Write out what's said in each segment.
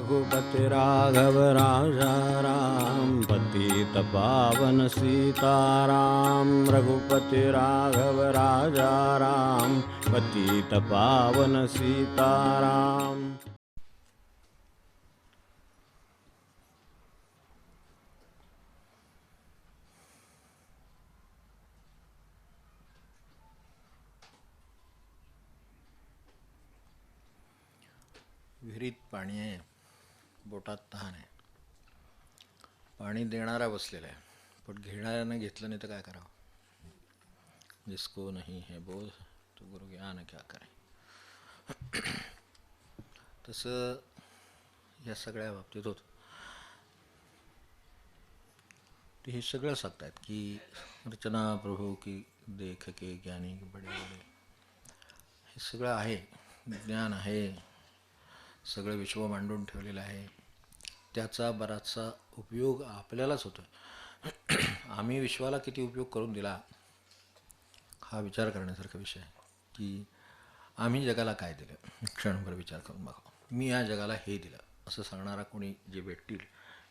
रघुपति राघव राजा राम, पतित पावन सीताराम। रघुपति राघव राजा राम, पतित पावन सीताराम। विहिरीत पाणी आहे, बोटात तहान आहे. पाणी देणारा बसलेला आहे, पण घेणाऱ्यानं घेतलं नाही तर काय करावं. जिसको नहीं है बोध तो गुरु ज्ञान क्या करे. तसं या सगळ्या बाबतीत होतं. ते हे सगळं सांगतायत की रचना प्रभू की देख के ज्ञानी बडे बडे. हे सगळं आहे, ज्ञान आहे, सगळं विश्व मांडून ठेवलेलं आहे. त्याचा बराचसा उपयोग आपल्यालाच होतो. आम्ही विश्वाला किती उपयोग करून दिला हा विचार करण्यासारखा विषय आहे. की आम्ही जगाला काय दिलं, क्षणभर विचार करून बघा. मी या जगाला हे दिलं असं सांगणारा कोणी जे भेटतील,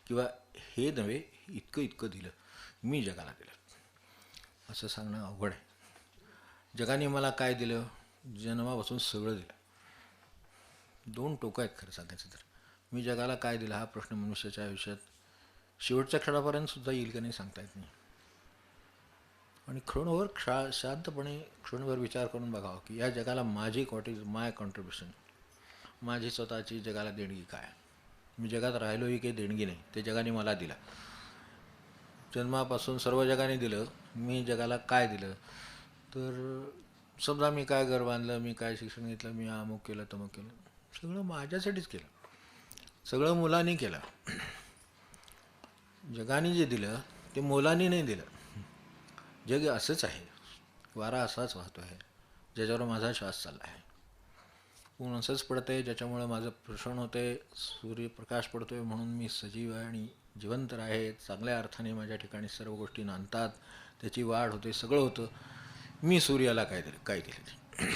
किंवा हे नव्हे इतकं इतकं दिलं मी जगाला दिलं असं सांगणं अवघड आहे. जगाने मला काय दिलं, जन्मापासून सगळं दिलं. दोन टोकं आहेत खरं सांगायचं तर. मी जगाला काय दिलं हा प्रश्न मनुष्याच्या आयुष्यात शेवटच्या क्षणापर्यंत सुद्धा येईल का नाही सांगता येत नाही. आणि क्षणभर शांतपणे क्षणभर विचार करून बघावं की या जगाला माझी व्हॉट इज माय कॉन्ट्रीब्युशन, माझी स्वतःची जगाला देणगी काय. मी जगात राहिलो ही काही देणगी नाही, ते जगाने मला दिलं. जन्मापासून सर्व जगाने दिलं, मी जगाला काय दिलं. तर समजा मी काय घर बांधलं, मी काय शिक्षण घेतलं, मी अमुक केलं तमुक केलं, सगळं माझ्यासाठीच केलं, सगळं मुलांनी केलं. जगाने जे दिलं ते मुलांनी नाही दिलं. जग असंच आहे, वारा असाच वाहतो आहे ज्याच्यावर माझा श्वास चालला आहे. ऊन असंच पडतं आहे ज्याच्यामुळं माझं पोषण होतं आहे. सूर्यप्रकाश पडतो आहे म्हणून मी सजीव आहे आणि जिवंत आहे. चांगल्या अर्थाने माझ्या ठिकाणी सर्व गोष्टी नांदतात, त्याची वाढ होते, सगळं होतं. मी सूर्याला काय दिलं.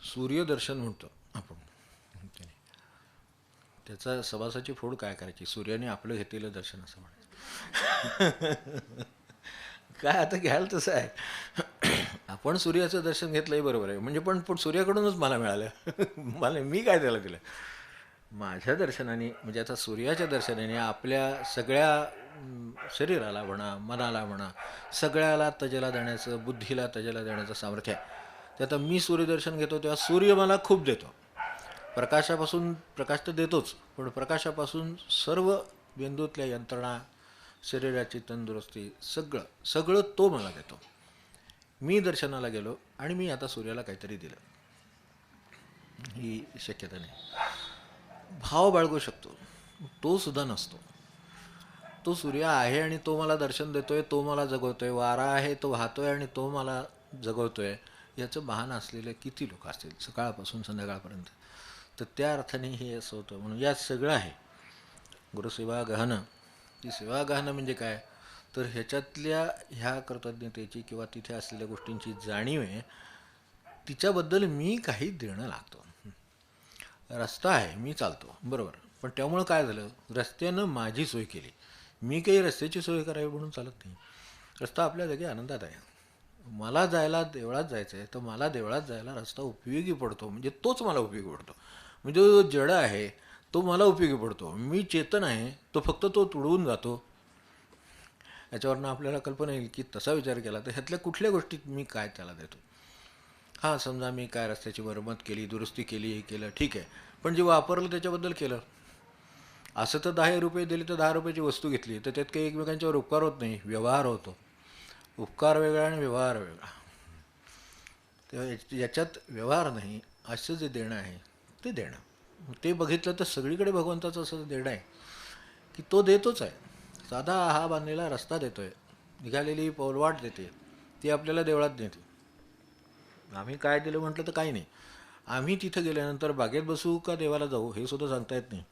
सूर्यदर्शन म्हणतो आपण. त्याचा सभासाची फोड काय करायची, सूर्याने आपलं घेतलेलं दर्शन असं म्हणायचं. काय आता घ्याल तसं आहे. आपण सूर्याचं दर्शन घेतलंही बरोबर आहे, म्हणजे पण सूर्याकडूनच मला मिळालं. मी काय त्याला दिलं. माझ्या दर्शनाने म्हणजे आता सूर्याच्या दर्शनाने आपल्या सगळ्या शरीराला म्हणा, मनाला म्हणा, सगळ्याला तजेला देण्याचं, बुद्धीला तजेला देण्याचं सामर्थ्य आहे. ते आता मी सूर्यदर्शन घेतो तेव्हा सूर्य मला खूप देतो. प्रकाशापासून, प्रकाश तर देतोच, पण प्रकाशापासून सर्व बिंदूतल्या यंत्रणा, शरीराची तंदुरुस्ती, सगळं सगळं तो मला देतो. मी दर्शनाला गेलो आणि मी आता सूर्याला काहीतरी दिलं ही शक्यता नाही. भाव बाळगू शकतो, तो सुद्धा नसतो. तो सूर्य आहे आणि तो मला दर्शन देतोय, तो मला जगवतोय. वारा आहे, तो वाहतोय आणि तो मला जगवतोय. याचं बहाणं असलेले किती लोक असतील सकाळपासून संध्याकाळपर्यंत. तर त्या अर्थाने हे असं होतं. म्हणून यात सगळं आहे. गुरुसेवा गहन. ती सेवा गहन म्हणजे काय, तर ह्याच्यातल्या ह्या कृतज्ञतेची किंवा तिथे असलेल्या गोष्टींची जाणीव आहे. तिच्याबद्दल मी काही देणं लागतो. रस्ता आहे, मी चालतो बरोबर, पण त्यामुळं काय झालं, रस्त्यानं माझी सोय केली. मी काही रस्त्याची सोय करावी म्हणून चालत नाही. रस्ता आपल्या जागी आनंदात आहे. मला जायला देवळात जायचं आहे तर मला देवळात जायला रस्ता उपयोगी पडतो, म्हणजे तोच मला उपयोगी पडतो. म्हणजे जो जड आहे तो मला उपयोगी पडतो. मी चेतन आहे, तो फक्त तो तुडवून जातो. याच्यावरनं आपल्याला कल्पना येईल की तसा विचार केला तर ह्यातल्या कुठल्या गोष्टीत मी काय त्याला देतो. हां, समजा मी काय रस्त्याची मरम्मत केली, दुरुस्ती केली, हे केलं, ठीक आहे, पण जे वापरलं त्याच्याबद्दल केलं. असं तर 10 रुपये दिले तर 10 रुपयाची वस्तू घेतली तर त्यात काही एकमेकांच्यावर उपकार होत नाही, व्यवहार होतो. उपकार वेगळा आणि व्यवहार वेगळा. तेव्हा याच्यात व्यवहार नाही, असं जे देणं आहे ते देणं. ते बघितलं तर सगळीकडे भगवंताचं असं देणं आहे की तो देतोच आहे. साधा हा बांधलेला रस्ता देतोय, निघालेली पौलवाट देते, ती आपल्याला देवळात नेते. आम्ही काय दिलं म्हटलं तर काही नाही. आम्ही तिथं गेल्यानंतर बागेत बसू का देवाला जाऊ हे सुद्धा सांगता येत नाही.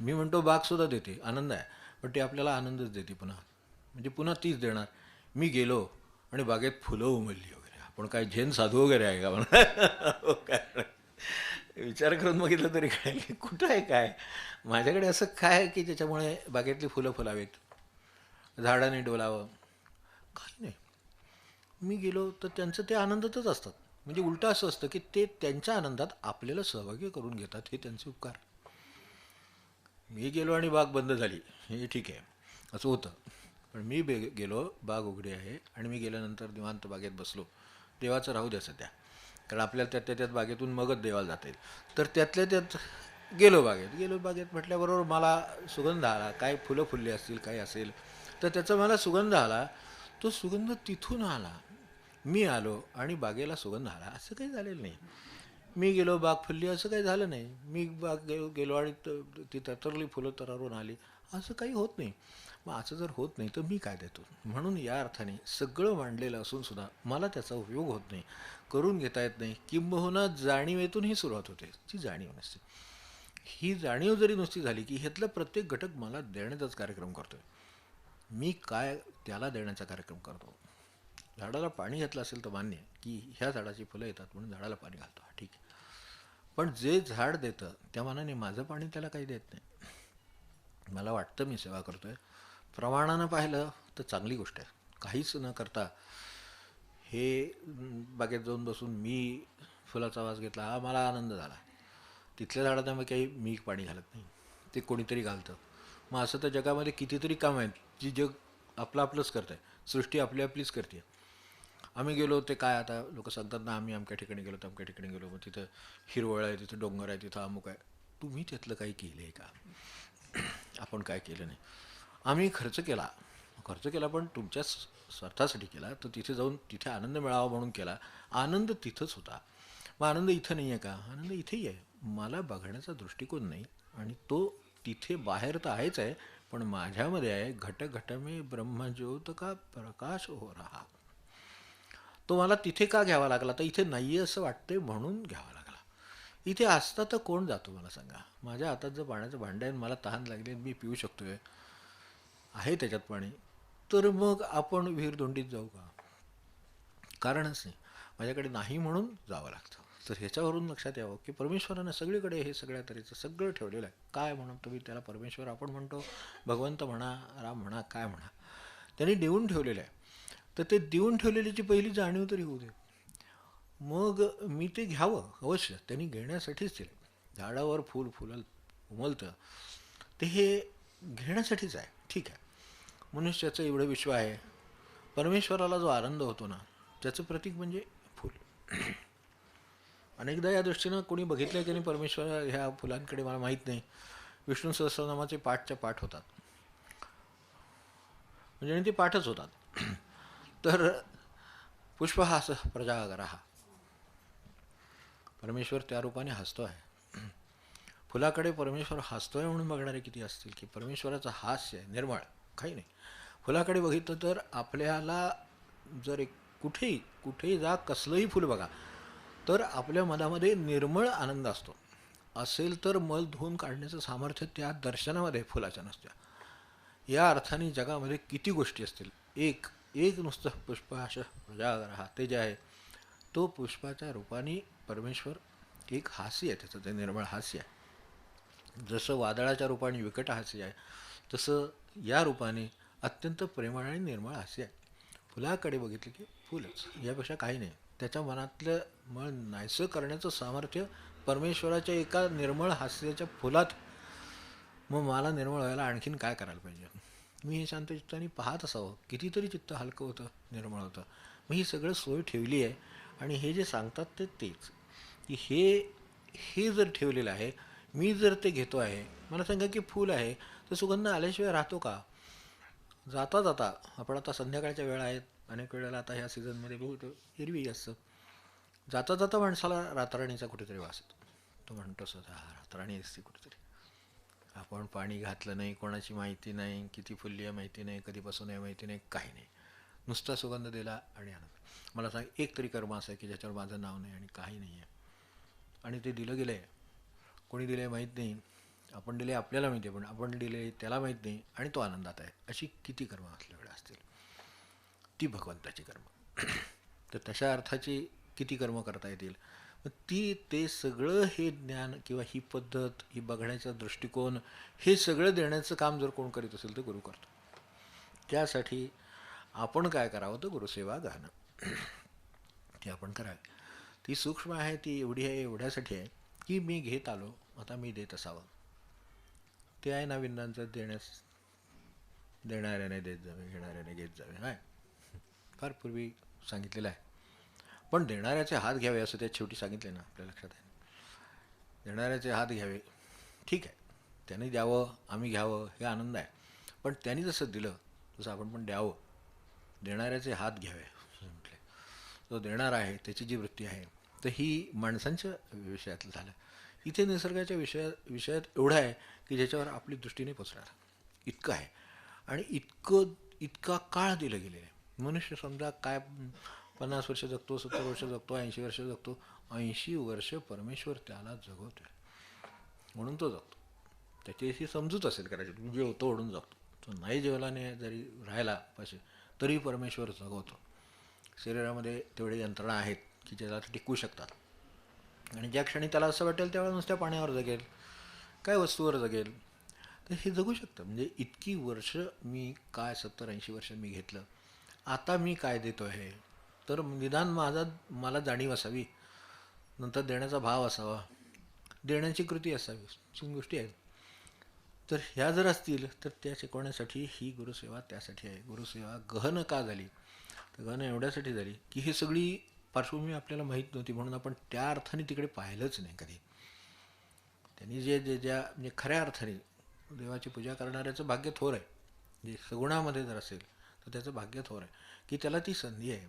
मी म्हणतो बागसुद्धा देते, आनंद आहे, पण ती आपल्याला आनंदच देते पुन्हा. म्हणजे पुन्हा तीच देणार. मी गेलो आणि बागेत फुलं उमलली वगैरे, आपण काय झेन साधू वगैरे आहे का म्हणा. विचार करून बघितलं तरी कळेल की कुठं आहे काय. माझ्याकडे असं काय आहे की ज्याच्यामुळे बागेतली फुलं फुलावीत, झाडाने डोलावं. काही नाही. मी गेलो तर त्यांचं ते आनंदातच असतात. म्हणजे उलटं असं असतं की ते त्यांच्या आनंदात आपल्याला सहभागी करून घेतात, हे त्यांचे उपकार. मी गेलो आणि बाग बंद झाली, हे ठीक आहे, असं होतं. पण मी गेलो, बाग उघडी आहे आणि मी गेल्यानंतर निवांत बागेत बसलो. देवाचं राहू द्या सध्या, कारण आपल्याला त्यातल्या त्यात बागेतून मगच देवाला जाता येईल. तर त्यातल्या त्यात गेलो बागेत म्हटल्याबरोबर मला सुगंध आला. काय फुलं फुलली असतील, काही असेल, तर त्याचा मला सुगंध आला. तो सुगंध तिथून आला. मी आलो आणि बागेला सुगंध आला, असं काही झालेलं नाही. मी गेलो, बाग फुलली, असं काही झालं नाही. मी गेलो आणि ती तरतरली फुलं तरारून आली, असं काही होत नाही. मग असं जर होत नाही तर मी काय देतो. म्हणून या अर्थाने सगळं मांडलेलं असून सुद्धा मला त्याचा उपयोग होत नाही, करून घेता येत नाही. किंबहुना जाणीवेतून ही सुरुवात होते, ती जाणीव नसते. ही जाणीव जरी नुसती झाली की ह्यातला प्रत्येक घटक मला देण्याचाच कार्यक्रम करतोय, मी काय त्याला देण्याचा कार्यक्रम करतो. झाडाला पाणी घातलं असेल तर मान्य आहे की ह्या झाडाची फुलं येतात म्हणून झाडाला पाणी घालतो, ठीक आहे. पण जे झाड देतं त्या मानाने माझं पाणी त्याला काही देत नाही. मला वाटतं मी सेवा करतोय, प्रमाणानं पाहिलं तर चांगली गोष्ट आहे. काहीच न करता हे बागेत जाऊन बसून मी फुलाचा वास घेतला, हा मला आनंद झाला. तिथल्या झाडांना मग काही मी पाणी घालत नाही, ते कोणीतरी घालतं. मग असं तर जगामध्ये कितीतरी कामं आहेत जी जग आपलं आपलंच करत आहे, सृष्टी आपली आपलीच करते. आम्ही गेलो ते काय, आता लोक सांगतात ना, आम्ही अमक्या ठिकाणी गेलो तर अमक्या ठिकाणी गेलो, मग तिथं हिरवळ आहे, तिथं डोंगर आहे, तिथं अमुक आहे. तुम्ही त्यातलं काही केलं आहे का? आपण काय केलं नाही. आम्ही खर्च केला पण तुमच्या स्वार्थासाठी केला. तर तिथे जाऊन तिथे आनंद मिळावा म्हणून केला. आनंद तिथंच होता. मग आनंद इथं नाही आहे का? आनंद इथेही आहे. मला बघण्याचा दृष्टिकोन नाही आणि तो तिथे बाहेर तर आहेच आहे, पण माझ्यामध्ये आहे. घट घट में ब्रह्मज्योत का प्रकाश हो रहा. तो मला तिथे का घ्यावा लागला? तर इथे नाही आहे असं वाटतंय म्हणून घ्यावा लागला. इथे असता तर कोण जातो मला सांगा? माझ्या हातात जर पाण्याचं भांडं आहे, मला तहान लागली, मी पिऊ शकतोय, आहे त्याच्यात पाणी, तर मग आपण विहीरधोंडीत जाऊ का? कारणच नाही. माझ्याकडे नाही म्हणून जावं लागतं. तर ह्याच्यावरून लक्षात यावं की परमेश्वरानं सगळीकडे हे सगळ्या तऱ्हेचं सगळं ठेवलेलं आहे. काय म्हणून तुम्ही त्याला परमेश्वर आपण म्हणतो, भगवंत म्हणा, राम म्हणा, काय म्हणा, त्यांनी देऊन ठेवलेलं आहे. तर ते देऊन ठेवलेल्याची पहिली जाणीव तरी होऊ दे. मग मी ते घ्यावं अवश्य, त्यांनी घेण्यासाठीच दिलं. झाडावर फूल उमलतं ते हे घेण्यासाठीच आहे, ठीक आहे. मनुष्याचं एवढं विश्व आहे. परमेश्वराला जो आनंद होतो ना, त्याचं प्रतीक म्हणजे फूल. अनेकदा या दृष्टीनं कोणी बघितलं की नाही परमेश्वर ह्या फुलांकडे, मला माहीत नाही. विष्णू सहस्रनामाचे पाठच्या पाठ होतात, म्हणजे आणि ते पाठच होतात. तर पुष्पहास प्रजागरा, परमेश्वर त्या रूपाने हसतो आहे. फुलाकडे परमेश्वर हसतोय म्हणून बघणारे किती असतील, की परमेश्वराचं हास्य आहे निर्मळ, काही नाही. फुलाकडे बघितलं तर आपल्याला जर एक कुठेही जा, कसलंही फुल बघा, तर आपल्या मनामध्ये निर्मळ आनंद असतो. असेल तर मल धुवून काढण्याचं सामर्थ्य त्या दर्शनामध्ये फुलाच्या नसत्या. या अर्थाने जगामध्ये किती गोष्टी असतील, एक एक नुसतं पुष्पाश प्रजागरा ते जे आहे, तो पुष्पाच्या रूपाने परमेश्वर एक हास्य आहे, त्याचं ते निर्मळ हास्य आहे. जसं वादळाच्या रूपाने विकट हास्य आहे, तसं या रूपाने अत्यंत प्रेमळ आणि निर्मळ हास्य आहे. फुलाकडे बघितलं की फुलच, यापेक्षा काही नाही. त्याच्या मनातलं मळ नाहीसं करण्याचं सामर्थ्य परमेश्वराच्या एका निर्मळ हास्याच्या फुलात. मग मला निर्मळ व्हायला आणखीन काय करायला पाहिजे? मी हे शांत चित्ताने पाहत असावं, कितीतरी चित्त हलकं होतं, निर्मळ होतं. मग ही सगळं सोय ठेवली आहे. आणि हे जे सांगतात ते तेच की हे जर ठेवलेलं आहे, मी जर ते घेतो आहे. मला सांगा की फूल आहे, तर सुगंध आल्याशिवाय राहतो का? जाता जाता, आपण आता संध्याकाळच्या वेळा आहेत, अनेक वेळेला आता ह्या सीझनमध्ये बहुत हिरवी असतं. जाता जाता माणसाला रातराणीचा कुठेतरी वास येतो. तो म्हणतो स्वतः, रातराणी असते कुठेतरी. आपण पाणी घातलं नाही, कोणाची माहिती नाही, किती फुलली आहे माहिती नाही, कधीपासून आहे माहिती नाही, काही नाही, नुसता सुगंध दिला आणि आनंद. मला सांग, एक तरी कर्म असं आहे की ज्याच्यावर माझं नाव नाही आणि काही नाही आहे, आणि ते दिलं गेलं आहे. कोणी दिलं आहे माहीत नाही, आपण दिले आपल्याला माहिती आहे, पण आपण दिले त्याला माहीत नाही, आणि तो आनंदात आहे. अशी किती कर्म असल्याकडे असतील, ती भगवंताची कर्म. तर तशा अर्थाची किती कर्म करता येतील. ते सगळं हे ज्ञान किंवा ही पद्धत, ही बघण्याचा दृष्टिकोन, हे सगळं देण्याचं काम जर कोण करीत असेल तर गुरु करतो. त्यासाठी आपण काय करावं तर गुरुसेवा गाणं ती आपण करावी. ती सूक्ष्म आहे, ती एवढी आहे, एवढ्यासाठी आहे की मी घेत आलो, आता मी देत असावं. ते आहे ना विंदांचं, देणाऱ्याने देत जावे, घेणाऱ्याने घेत जावे. काय फार पूर्वी सांगितलेलं आहे. पण देणाऱ्याचे हात घ्यावे असं त्या शेवटी सांगितले ना, आपल्या लक्षात आहे. देणाऱ्याचे हात घ्यावे, ठीक आहे, त्यांनी द्यावं, आम्ही घ्यावं, हे आनंद आहे. पण त्यांनी जसं दिलं तसं आपण पण द्यावं. देणाऱ्याचे हात घ्यावे म्हटले. जो देणार आहे त्याची जी वृत्ती आहे, तर ही माणसांच्या विषयातलं झालं. इथे निसर्गाच्या विषयात एवढं आहे की ज्याच्यावर आपली दृष्टी नाही पोचणार इतकं आहे. आणि इतका काळ दिलं गेलेलं आहे. मनुष्य समजा काय 50 वर्ष जगतो, 70 वर्ष जगतो, 80 वर्ष जगतो. 80 वर्ष परमेश्वर त्याला जगवतोय म्हणून तो जगतो. त्याची अशी समजूत असेल कदाचित, जेवतो ओढून जगतो. तो नाही जेवल्याने जरी राहिला पाहिजे तरी परमेश्वर जगवतो. शरीरामध्ये तेवढे यंत्रणा आहेत की ज्याला टिकवू शकतात. आणि ज्या क्षणी त्याला असं वाटेल त्यावेळेला नुसत्या पाण्यावर जगेल, काय वस्तूवर जगेल, तर हे जगू शकतं. म्हणजे इतकी वर्ष मी काय 70-80 वर्ष मी घेतलं, आता मी काय देतो आहे, तर निदान मला जाणीव असावी, नंतर देण्याचा भाव असावा, देण्याची कृती असावी, 3 गोष्टी आहेत. तर ह्या जर असतील तर त्या शिकवण्यासाठी ही गुरुसेवा त्यासाठी आहे. गुरुसेवा गहन का झाली, तर गहन एवढ्यासाठी झाली की ही सगळी पार्श्वभूमी आपल्याला माहीत नव्हती म्हणून आपण त्या अर्थाने तिकडे पाहिलंच नाही कधी. त्यांनी ज्या म्हणजे खऱ्या अर्थाने देवाची पूजा करणाऱ्याचं भाग्य थोर आहे. जे सगुणामध्ये जर असेल तर त्याचं भाग्य थोर आहे की त्याला ती संधी आहे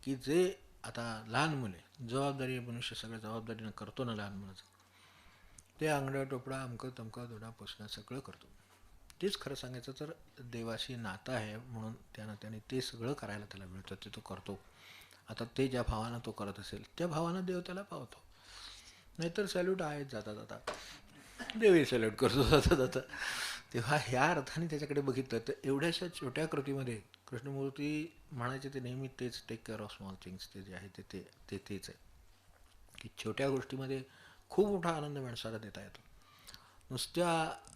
की जे आता लहान मुले, जबाबदारी मनुष्य सगळ्या जबाबदारीनं करतो ना लहान मुलाचं, ते आंगडा टोपडा अमकं तमकं धुणा पुसणं सगळं करतो. तेच खरं सांगायचं तर देवाशी नातं आहे म्हणून त्याने ते सगळं करायला त्याला मिळतं, ते तो करतो. आता ते ज्या भावानं तो करत असेल त्या भावानं देव त्याला पावतो. नाहीतर सॅल्यूट आहेच जाता जाता, देवही सॅल्यूट करतो जाता जाता. तेव्हा ह्या अर्थाने त्याच्याकडे बघितलं तर एवढ्याशा छोट्या कृतीमध्ये कृष्णमूर्ती म्हणायचे ते नेहमी तेच, take care of small things. ते जे आहे ते तेच आहे की छोट्या गोष्टीमध्ये खूप मोठा आनंद माणसाला देता येतो. नुसत्या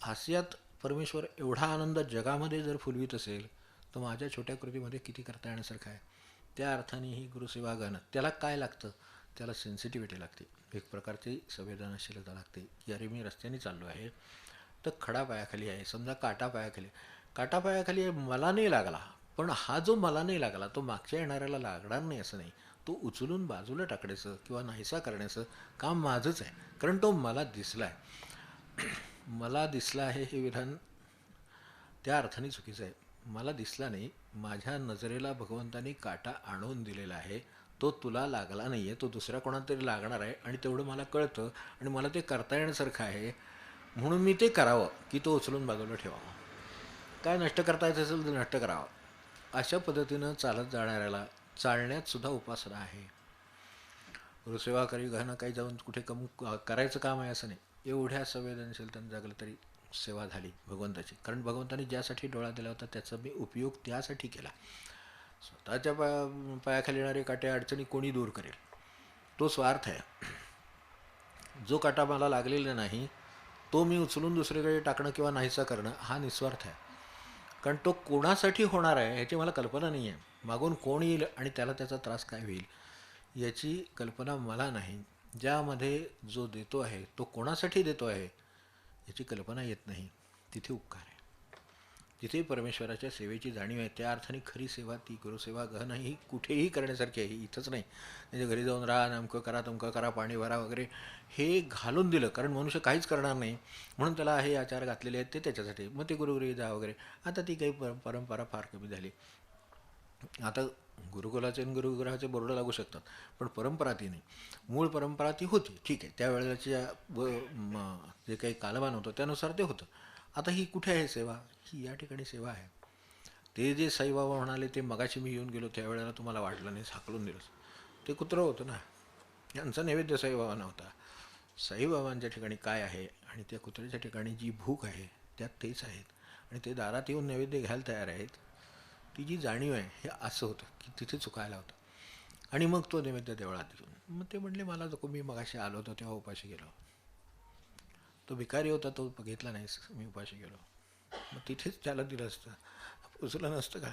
हास्यात परमेश्वर एवढा आनंद जगामध्ये जर फुलवीत असेल तर माझ्या छोट्या कृतीमध्ये किती करता येण्यासारखं आहे. त्या अर्थाने ही गुरुसेवा गाणं, त्याला काय लागतं, त्याला सेन्सिटिव्हिटी लागते, एक प्रकारची संवेदनशीलता लागते की अरे मी रस्त्याने चाललो आहे तर खडा पायाखाली आहे, समजा काटा पायाखाली आहे, मला नाही लागला, पण हा जो मला नाही लागला तो मागच्या येणाऱ्याला लागणार नाही असं नाही. तो उचलून बाजूला टाकण्याचं किंवा नाहीसा करण्याचं काम माझंच आहे, कारण तो मला दिसला आहे. मला दिसला आहे हे विधान त्या अर्थाने चुकीचं आहे. मला दिसला नाही, माझ्या नजरेला भगवंतानी काटा आणून दिलेला आहे, तो तुला लागला नाही आहे, तो दुसऱ्या कोणाला तरी लागणार आहे आणि तेवढं मला कळतं आणि मला ते करता येण्यासारखं आहे म्हणून मी ते करावं की तो उचलून बाजूला ठेवावा. काय नष्ट करता येत असेल तर नष्ट करावं. अशा पद्धतीनं चालत जाणाऱ्याला चालण्यात सुद्धा उपासना आहे. गुरुसेवा करी गहना काही जाऊन कुठे करायचं काम आहे असं नाही. एवढ्या संवेदनशीलतेने जगलं तरी सेवा झाली भगवंताची. कारण भगवंतानी ज्यासाठी डोळा दिला होता त्याचा मी उपयोग त्यासाठी केला. स्वतःच्या पायाखाली येणारे काटे अडचणी कोणी दूर करेल, तो स्वार्थ आहे. जो काटा मला लागलेला नाही तो मी उचलून दुसरीकडे टाकणं किंवा नाहीसा करणं हा निस्वार्थ आहे. कारण तो कोणासाठी होणार आहे ह्याची मला कल्पना नाही आहे. मागून कोण येईल आणि त्याला त्याचा त्रास काय होईल याची कल्पना मला नाही. ज्यामध्ये जो देतो आहे तो कोणासाठी देतो आहे याची कल्पना येत नाही, तिथे उपकार आहे, तिथे परमेश्वराच्या सेवेची जाणीव आहे. त्या अर्थाने खरी सेवा ती गुरुसेवा गहन ही कुठेही करण्यासारखी आहे, इथंच नाही. म्हणजे घरी जाऊन राहा, अमकं करा, तमकं करा, पाणी भरा वगैरे हे घालून दिलं, कारण मनुष्य काहीच करणार नाही म्हणून त्याला हे आचार घातलेले आहेत ते त्याच्यासाठी, मग ते गुरुगृही जा वगैरे. आता ती काही परंपरा फार कमी झाली. आता गुरुकुलाचे आणि गुरुगृहाचे बोर्ड लागू शकतात पण परंपरा ती नाही. मूळ परंपरा ती होती, ठीक आहे, त्यावेळेच्या जे काही कालमान होतं त्यानुसार ते होतं. आता ही कुठे आहे सेवा, ही या ठिकाणी सेवा आहे. ते जे साईबाबा म्हणाले ते मगाशी मी येऊन गेलो त्यावेळेला तुम्हाला वाटलं नाही, हाकलून दिलं, ते कुत्रं होतं ना, यांचा नैवेद्य साईबाबा नव्हता. साईबाबांच्या ठिकाणी काय आहे आणि त्या कुत्र्याच्या ठिकाणी जी भूक आहे त्यात तेच आहेत आणि ते दारात येऊन नैवेद्य घ्यायला तयार आहेत. ती जी जाणीव आहे हे असं होतं की तिथे चुकायला होतं आणि मग तो नैवेद्य देवळात घेऊन मग ते म्हणले मला नको, मी मगाशी आलो होतो तेव्हा उपाशी गेलो. तो भिकारी होता, तो बघितला नाहीस, मी उपाशी गेलो. मग तिथेच त्याला दिलं असतं, पुचलं नसतं का?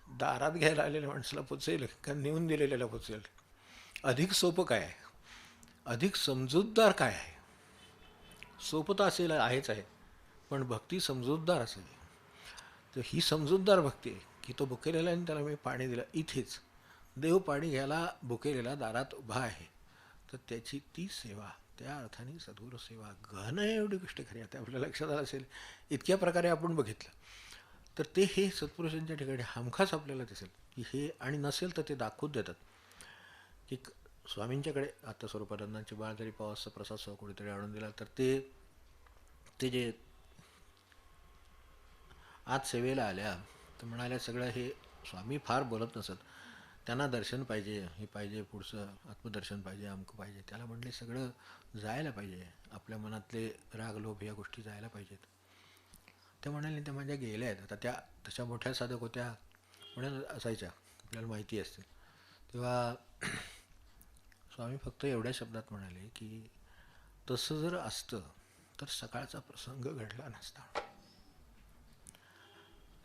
दारात घ्यायला आलेल्या माणसाला पुचेल का नेऊन दिलेल्याला पुचेल? अधिक सोपं काय आहे? अधिक समजूतदार काय आहे? सोपं तर असेल, आहेच आहे, पण भक्ती समजूतदार असेल. तर ही समजूतदार भक्ती आहे की तो भुकेलेला आणि त्याला मी पाणी दिलं. इथेच देव पाणी घ्यायला भुकेलेला दारात उभा आहे, तर त्याची ती सेवा, त्या अर्थाने सद्गुरू सेवा गहन आहे. एवढी गोष्ट खरी आता आपल्या लक्षात आलं असेल. इतक्या प्रकारे आपण बघितलं तर ते हे सत्पुरुषांच्या ठिकाणी हमखास आपल्याला दिसेल की हे, आणि नसेल तर ते दाखवून देतात की स्वामींच्याकडे आता स्वरूपानंदांची बाळ जरी पावसचा प्रसाद सह कोणीतरी आणून दिला तर ते जे आज सेवेला आल्या तर म्हणाल्या सगळं हे स्वामी फार बोलत नसत, त्यांना दर्शन पाहिजे, हे पाहिजे, पुढचं आत्मदर्शन पाहिजे, अमकं पाहिजे. त्याला म्हणले सगळं जायला पाहिजे, आपल्या मनातले राग लोभ या गोष्टी जायला पाहिजेत. त्या म्हणाले त्या माझ्या गेल्या आहेत. आता त्या तशा मोठ्या साधक होत्या, म्हणून असायच्या, आपल्याला माहिती असते. तेव्हा स्वामी फक्त एवढ्या शब्दात म्हणाले की तसं जर असतं तर सकाळचा प्रसंग घडला नसता.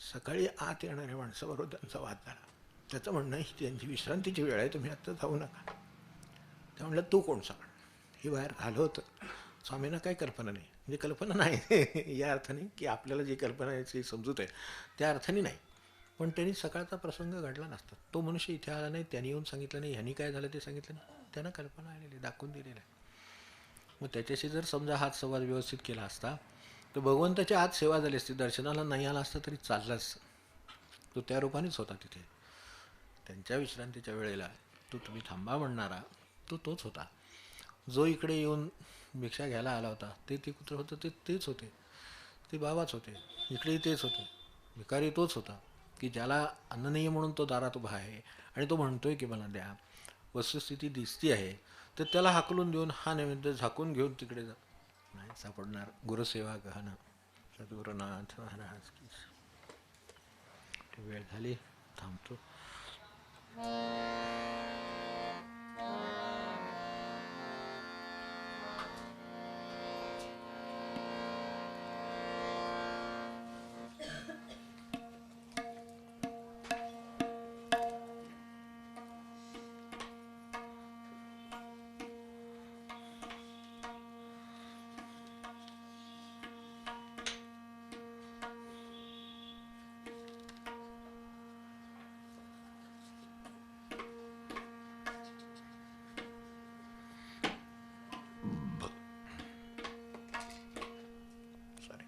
सकाळी आत येणाऱ्या माणसाबरोबर त्यांचा वाद झाला. त्याचं म्हणणं ही त्यांची विश्रांतीची वेळ आहे, तुम्ही आत्ता जाऊ नका. त्या म्हणलं तू कोण सांग, हे बाहेर झालं होतं. स्वामींना काही कल्पना नाही, म्हणजे कल्पना नाही या अर्थाने की आपल्याला जी कल्पना याची समजूत आहे त्या अर्थाने नाही, पण त्यांनी सकाळचा प्रसंग घडला नसता. तो मनुष्य इथे आला नाही, त्यांनी येऊन सांगितलं नाही, ह्यांनी काय झालं ते सांगितलं नाही, त्यांना कल्पना आलेली, दाखवून दिलेलं आहे. मग त्याच्याशी जर समजा हात संवाद व्यवस्थित केला असता तर भगवंताच्या आत सेवा झाली असती. दर्शनाला नाही आला असता तरी चालला असतं. तो त्या रूपानेच होता तिथे. त्यांच्या विश्रांतीच्या वेळेला तो तुम्ही थांबा म्हणणारा तो तोच होता. जो इकडे येऊन भिक्षा घ्यायला आला होता ते कुत्र होतं, तेच होते, ते बाबाच होते. इकडेही तेच होते, भिकारी तोच होता की ज्याला अन्न नाही म्हणून तो दारात उभा आहे आणि तो म्हणतोय की मला द्या. वस्तुस्थिती दिसती आहे तर त्याला हाकलून देऊन हा नैवेद्य झाकून घेऊन तिकडे जा, नाही सापडणार. गुरुसेवा गहन. सद्गुरुनाथ महाराज की. वेळ झाली, थांबतो. सॉरी.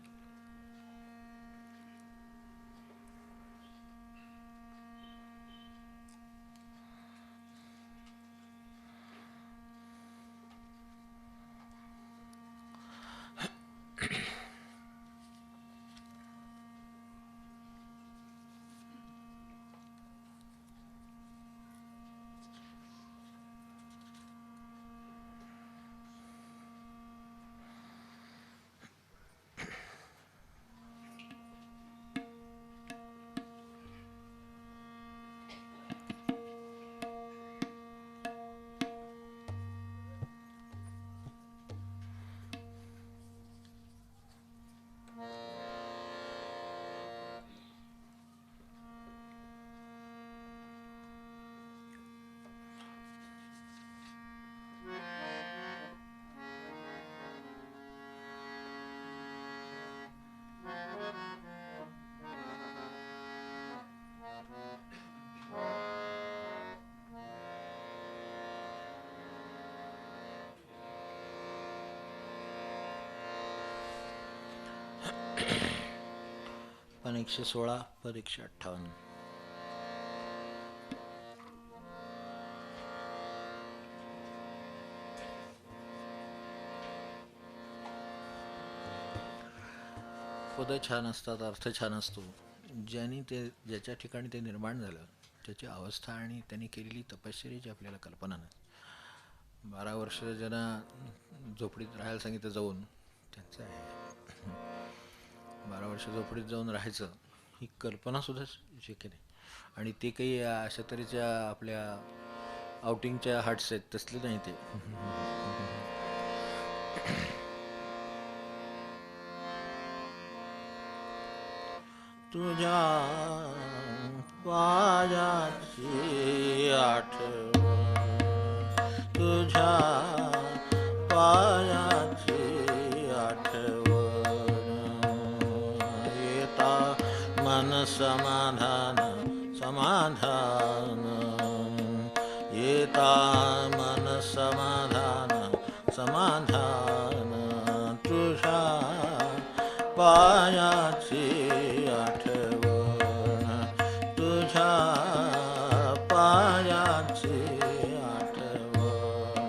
पण 116 पद 158. पद छान असतात, अर्थ छान असतो. ज्याच्या ठिकाणी ते निर्माण झालं त्याची अवस्था आणि त्यांनी केलेली तपश्चर्याची आपल्याला कल्पना नाही. 12 वर्ष ज्यांना झोपडीत राहायला सांगितलं जाऊन, त्यांचं आहे 12 वर्ष झोपडीत जाऊन राहायचं, ही कल्पनासुद्धा शक्य नाही. आणि ते काही अशा तऱ्हेच्या आपल्या आउटिंगच्या हार्ट्स आहेत तसले नाही ते. तुझ्या पायाची आठवण, तुझ्या पायाची आठवण, येता मन समाधान समाधान, येता मन समाधान समाधान, तुझ्या पायाची आठवण, तुझ्या पायाची आठवण,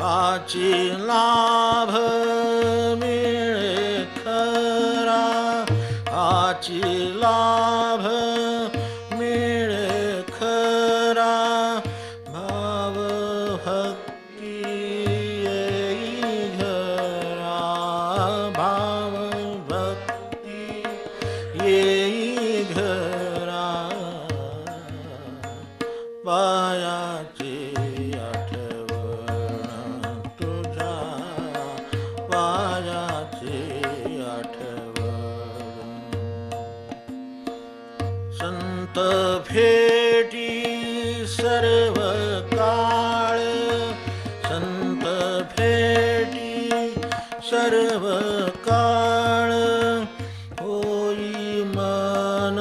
हाची लाभ मिळे खरा, हाची लाभ मिळे खरा, भाव भक्ती येई घरा, भाव भक्ती येई घरा, पायाची आठवण, तुझ्या पायाची आठवण, संत भेटी सर्व काळ, संत भेटी सर्व काळ, होई मन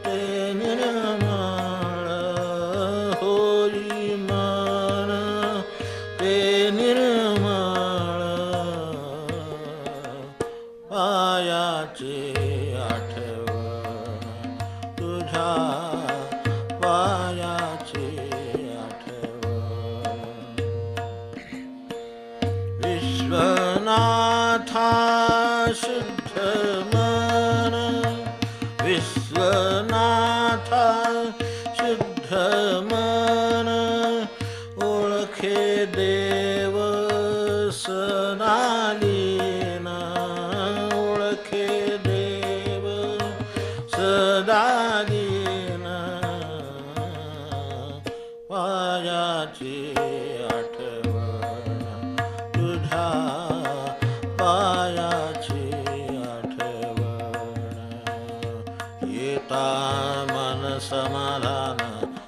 ते निर्मळ, होई मन ते निर्मळ, पायाची आठवण, तुझ्या पायाची आठवण, विश्वनाथा शुद्ध मन, विश्वनाथा शुद्ध मन, ओळखे देव सदा लीन, ओळखे देव सदा लीन, पायाची आठवण, तुझ्या पायाची आठवण, येता मन समाधान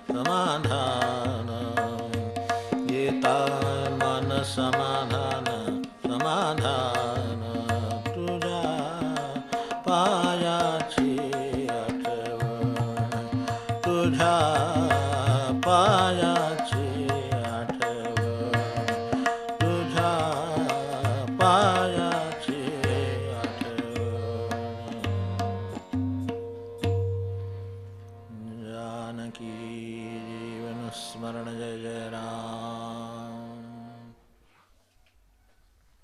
समाधान, येता मन समाधान समाधान, तुझ्या पायाची आठवण, तुझ्या पायाची आठवण, तुझ्या पायाची आठवण. जानकी जीवन स्मरण जय जय राम.